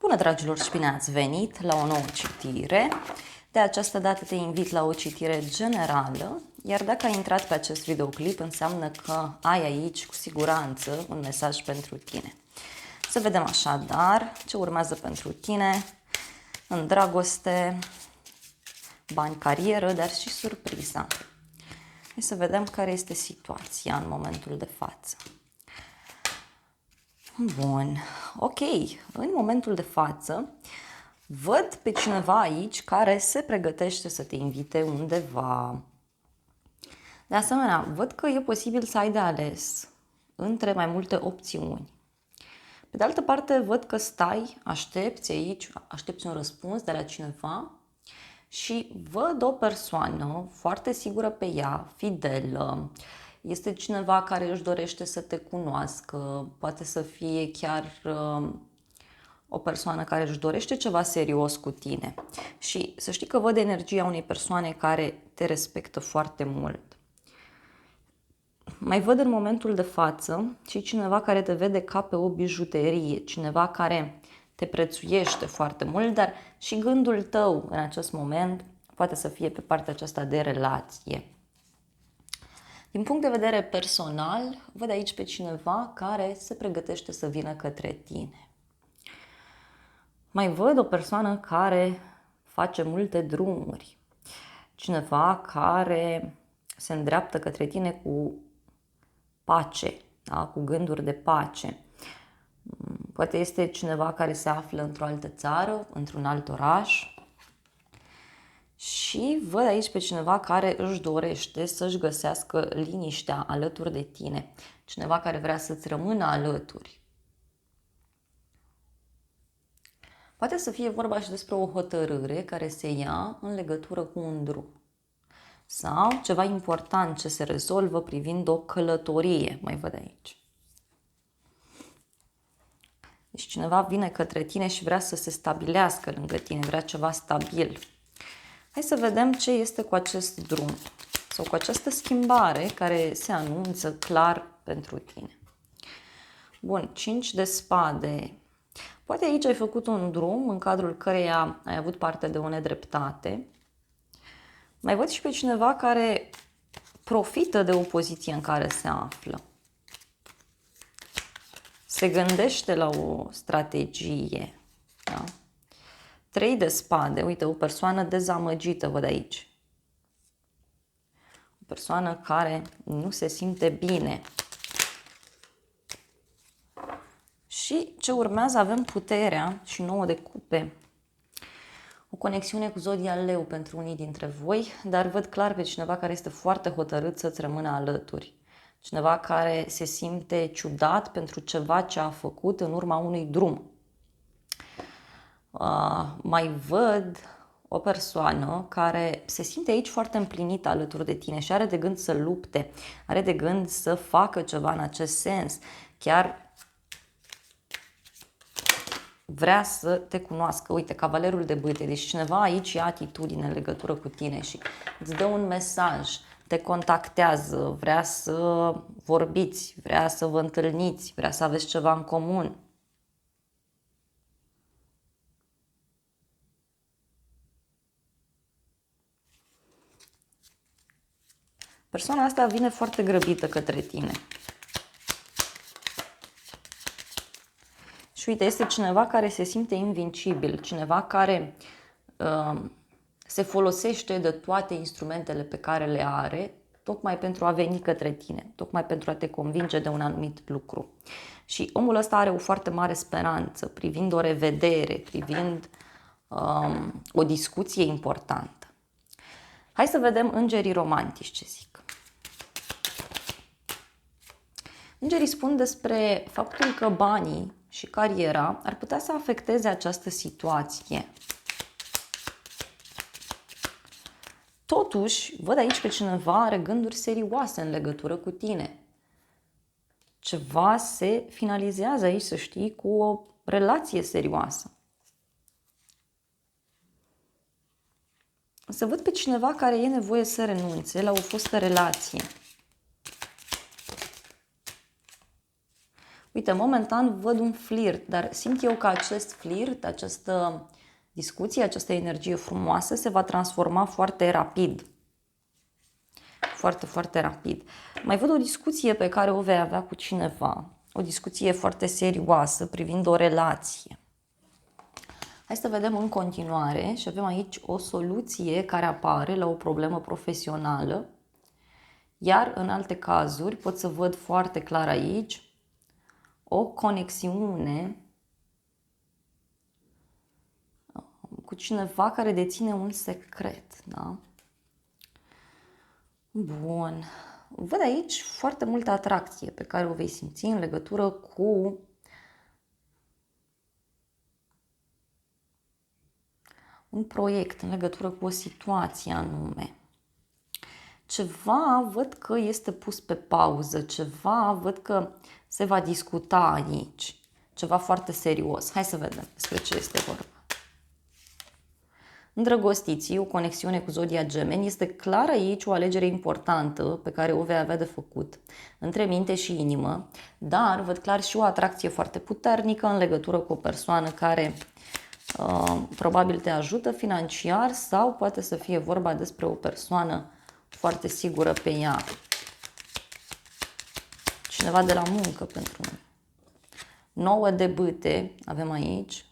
Bună, dragilor, și bine ați venit la o nouă citire. De această dată te invit la o citire generală, iar dacă ai intrat pe acest videoclip, înseamnă că ai aici, cu siguranță, un mesaj pentru tine. Să vedem așadar ce urmează pentru tine în dragoste, bani, carieră, dar și surpriza. Hai să vedem care este situația în momentul de față. Bun, ok, în momentul de față văd pe cineva aici care se pregătește să te invite undeva. De asemenea, văd că e posibil să ai de ales între mai multe opțiuni. Pe de altă parte, văd că stai, aștepți aici, aștepți un răspuns de la cineva și văd o persoană foarte sigură pe ea, fidelă. Este cineva care își dorește să te cunoască, poate să fie chiar o persoană care își dorește ceva serios cu tine. Și să știi că văd energia unei persoane care te respectă foarte mult. Mai văd în momentul de față și cineva care te vede ca pe o bijuterie, cineva care te prețuiește foarte mult, dar și gândul tău în acest moment poate să fie pe partea aceasta de relație. Din punct de vedere personal, văd aici pe cineva care se pregătește să vină către tine. Mai văd o persoană care face multe drumuri, cineva care se îndreaptă către tine cu pace, da? Cu gânduri de pace. Poate este cineva care se află într-o altă țară, într-un alt oraș. Și văd aici pe cineva care își dorește să-și găsească liniștea alături de tine. Cineva care vrea să-ți rămână alături. Poate să fie vorba și despre o hotărâre care se ia în legătură cu un drum. Sau ceva important ce se rezolvă privind o călătorie, mai văd aici. Deci cineva vine către tine și vrea să se stabilească lângă tine, vrea ceva stabil. Hai să vedem ce este cu acest drum sau cu această schimbare care se anunță clar pentru tine. Bun, 5 de spade. Poate aici ai făcut un drum în cadrul căreia ai avut parte de o nedreptate. Mai văd și pe cineva care profită de o poziție în care se află. Se gândește la o strategie. Da? 3 de spade. Uite, o persoană dezamăgită, văd aici. O persoană care nu se simte bine. Și ce urmează? Avem puterea și 9 de cupe. O conexiune cu zodia Leu pentru unii dintre voi, dar văd clar pe cineva care este foarte hotărât să-ți rămână alături. Cineva care se simte ciudat pentru ceva ce a făcut în urma unui drum. Mai văd o persoană care se simte aici foarte împlinită alături de tine și are de gând să lupte, are de gând să facă ceva în acest sens. Chiar vrea să te cunoască. Uite, cavalerul de bâte. Deci cineva aici ia atitudine în legătură cu tine și îți dă un mesaj, te contactează, vrea să vorbiți, vrea să vă întâlniți, vrea să aveți ceva în comun. Persoana asta vine foarte grăbită către tine. Și uite, este cineva care se simte invincibil, cineva care se folosește de toate instrumentele pe care le are, tocmai pentru a veni către tine, tocmai pentru a te convinge de un anumit lucru. Și omul ăsta are o foarte mare speranță privind o revedere, privind o discuție importantă. Hai să vedem îngerii romantici ce zic. Îngerii spun despre faptul că banii și cariera ar putea să afecteze această situație. Totuși, văd aici pe cineva are gânduri serioase în legătură cu tine. Ceva se finalizează aici, să știi, cu o relație serioasă. Să văd pe cineva care e nevoie să renunțe la o fostă relație. Uite, momentan văd un flirt, dar simt eu că acest flirt, această discuție, această energie frumoasă se va transforma foarte rapid. Foarte, foarte rapid. Mai văd o discuție pe care o vei avea cu cineva. O discuție foarte serioasă privind o relație. Hai să vedem în continuare și avem aici o soluție care apare la o problemă profesională. Iar în alte cazuri pot să văd foarte clar aici o conexiune cu cineva care deține un secret, da? Bun. Văd aici foarte multă atracție pe care o vei simți în legătură cu un proiect, în legătură cu o situație anume. Ceva văd că este pus pe pauză, ceva văd că se va discuta aici, ceva foarte serios. Hai să vedem despre ce este vorba. Îndrăgostiții, o conexiune cu zodia Gemeni, este clar aici o alegere importantă pe care o vei avea de făcut între minte și inimă, dar văd clar și o atracție foarte puternică în legătură cu o persoană care probabil te ajută financiar sau poate să fie vorba despre o persoană foarte sigură pe ea. Cineva de la muncă pentru noi. 9 de bâte avem aici.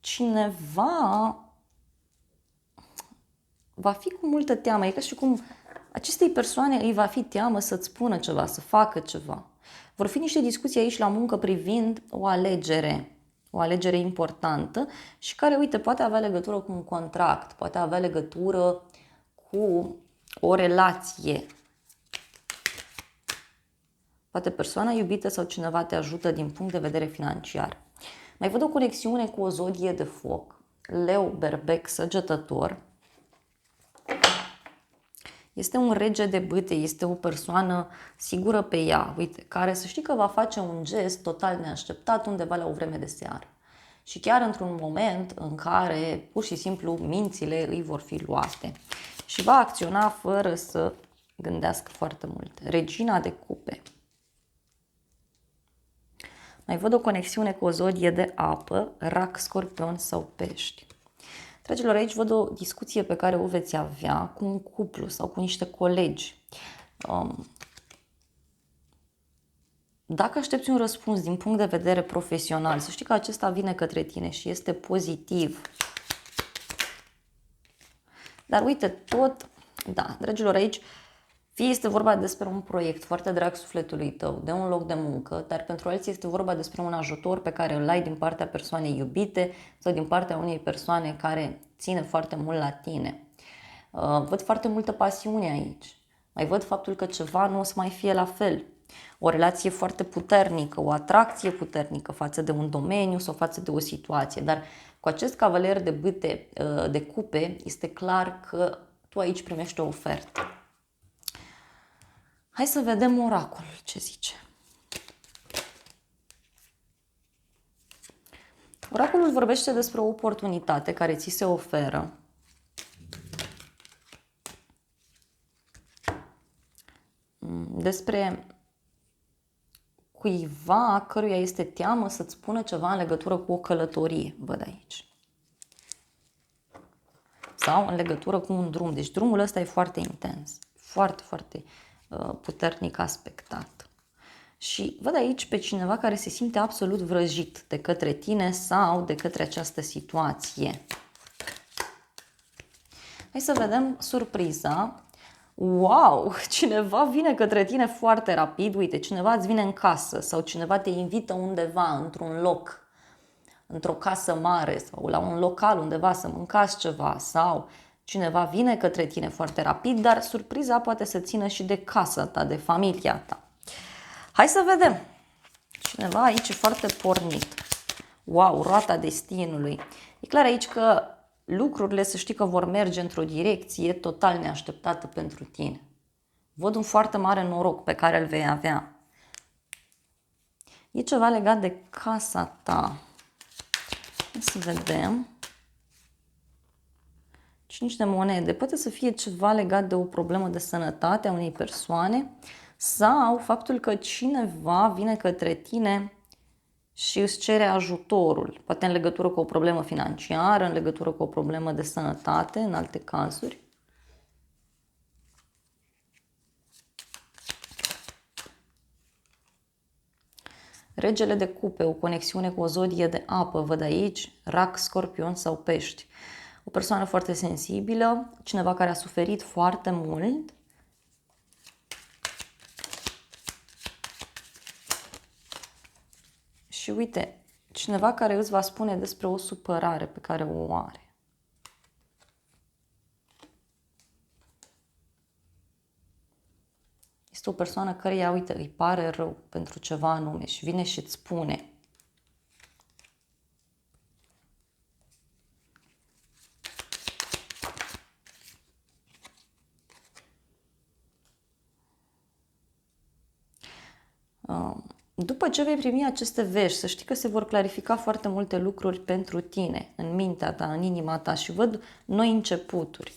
Cineva va fi cu multă teamă. E ca și cum acestei persoane îi va fi teamă să-ți spună ceva, să facă ceva. Vor fi niște discuții aici la muncă privind o alegere importantă și care, uite, poate avea legătură cu un contract, poate avea legătură cu o relație. Poate persoana iubită sau cineva te ajută din punct de vedere financiar. Mai văd o conexiune cu o zodie de foc, Leu, Berbec, Săgetător. Este un rege de bâte, este o persoană sigură pe ea, uite, care să știi că va face un gest total neașteptat undeva la o vreme de seară. Și chiar într-un moment în care pur și simplu mințile îi vor fi luate. Și va acționa fără să gândească foarte mult. Regina de cupe. Mai văd o conexiune cu o zodie de apă, Rac, Scorpion sau Pești. Dragilor, aici văd o discuție pe care o veți avea cu un cuplu sau cu niște colegi. Dacă aștepți un răspuns din punct de vedere profesional, să știi că acesta vine către tine și este pozitiv. Dar uite, tot, da, dragilor, aici fie este vorba despre un proiect foarte drag sufletului tău, de un loc de muncă, dar pentru alții este vorba despre un ajutor pe care îl ai din partea persoanei iubite sau din partea unei persoane care ține foarte mult la tine. Văd foarte multă pasiune aici. Mai văd faptul că ceva nu o să mai fie la fel. O relație foarte puternică, o atracție puternică față de un domeniu sau față de o situație. Dar cu acest cavaler de bâte, de cupe, este clar că tu aici primești o ofertă. Hai să vedem oracolul ce zice. Oracolul vorbește despre o oportunitate care ți se oferă. Despre cuiva căruia este teamă să-ți spună ceva în legătură cu o călătorie, văd aici. Sau în legătură cu un drum. Deci drumul ăsta e foarte intens, foarte, foarte puternic aspectat. Și văd aici pe cineva care se simte absolut vrăjit de către tine sau de către această situație. Hai să vedem surpriza. Wow! Cineva vine către tine foarte rapid. Uite, cineva îți vine în casă sau cineva te invită undeva, într-un loc, într-o casă mare sau la un local undeva să mâncați ceva sau cineva vine către tine foarte rapid, dar surpriza poate să țină și de casa ta, de familia ta. Hai să vedem. Cineva aici e foarte pornit. Wow, roata destinului. E clar aici că lucrurile, să știi că vor merge într-o direcție total neașteptată pentru tine. Văd un foarte mare noroc pe care îl vei avea. E ceva legat de casa ta. Hai să vedem. 5 de monede. Poate să fie ceva legat de o problemă de sănătate a unei persoane sau faptul că cineva vine către tine și îți cere ajutorul. Poate în legătură cu o problemă financiară, în legătură cu o problemă de sănătate, în alte cazuri. Regele de cupe, o conexiune cu o zodie de apă, văd aici, rac, scorpion sau pești. O persoană foarte sensibilă, cineva care a suferit foarte mult. Și uite, cineva care îți va spune despre o supărare pe care o are. Este o persoană căreia, uite, îi pare rău pentru ceva anume și vine și îți spune. După ce vei primi aceste vești, să știi că se vor clarifica foarte multe lucruri pentru tine, în mintea ta, în inima ta și văd noi începuturi.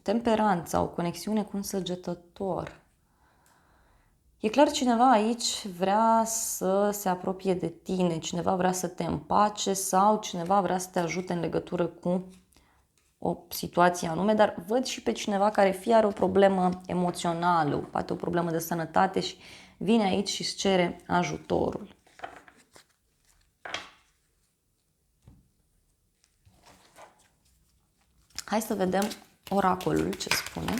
Temperanța, o conexiune cu un săgetător. E clar, cineva aici vrea să se apropie de tine, cineva vrea să te împace sau cineva vrea să te ajute în legătură cu o situație anume, dar văd și pe cineva care fie are o problemă emoțională, poate o problemă de sănătate și vine aici și îți cere ajutorul. Hai să vedem oracolul ce spune.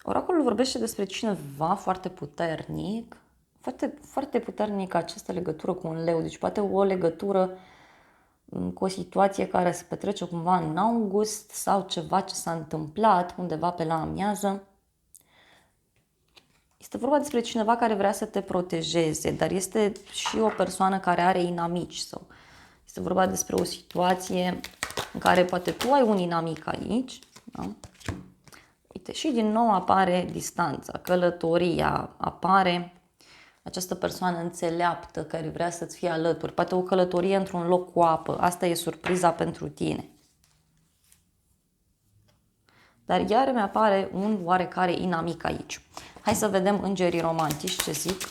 Oracolul vorbește despre cineva foarte puternic, foarte puternic această legătură cu un leu, deci poate o legătură cu o situație care se petrece cumva în august sau ceva ce s-a întâmplat undeva pe la amiază. Este vorba despre cineva care vrea să te protejeze, dar este și o persoană care are inamici sau este vorba despre o situație în care poate tu ai un inamic aici, da? Uite, și din nou apare distanța, călătoria, apare această persoană înțeleaptă care vrea să-ți fie alături, poate o călătorie într-un loc cu apă, asta e surpriza pentru tine. Dar iar mi-apare un oarecare inamic aici. Hai să vedem îngerii romantici ce zic.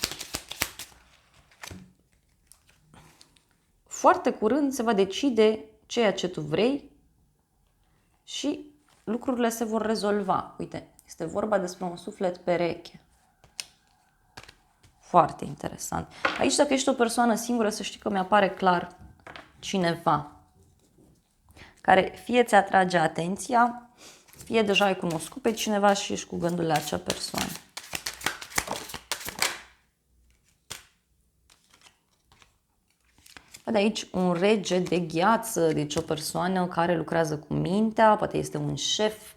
Foarte curând se va decide ceea ce tu vrei și lucrurile se vor rezolva. Uite, este vorba despre un suflet pereche. Foarte interesant. Aici, dacă ești o persoană singură, să știi că mi-apare clar cineva care fie ți atrage atenția, fie deja ai cunoscut pe cineva și ești cu gândul la acea persoană. Văd aici un rege de gheață, deci o persoană care lucrează cu mintea, poate este un șef,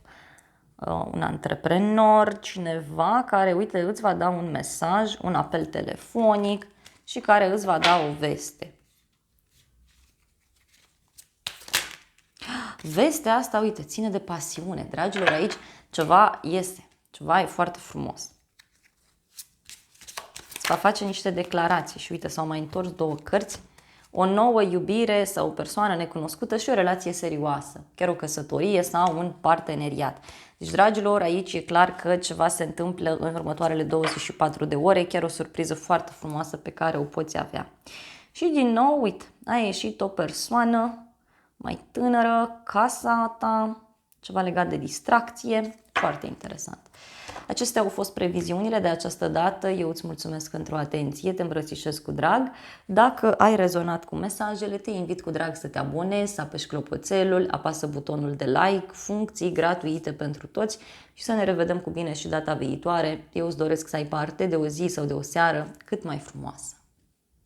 un antreprenor, cineva care, uite, îți va da un mesaj, un apel telefonic și care îți va da o veste. Vestea asta, uite, ține de pasiune. Dragilor, aici ceva iese, ceva e foarte frumos. Îți va face niște declarații și uite, s-au mai întors două cărți. O nouă iubire sau o persoană necunoscută și o relație serioasă, chiar o căsătorie sau un parteneriat. Deci, dragilor, aici e clar că ceva se întâmplă în următoarele 24 de ore, chiar o surpriză foarte frumoasă pe care o poți avea. Și din nou, uite, a ieșit o persoană mai tânără, casa ta, ceva legat de distracție, foarte interesant. Acestea au fost previziunile de această dată. Eu îți mulțumesc pentru atenție, te îmbrățișez cu drag. Dacă ai rezonat cu mesajele, te invit cu drag să te abonezi, să apeși clopoțelul, apasă butonul de like, funcții gratuite pentru toți și să ne revedem cu bine și data viitoare. Eu îți doresc să ai parte de o zi sau de o seară cât mai frumoasă.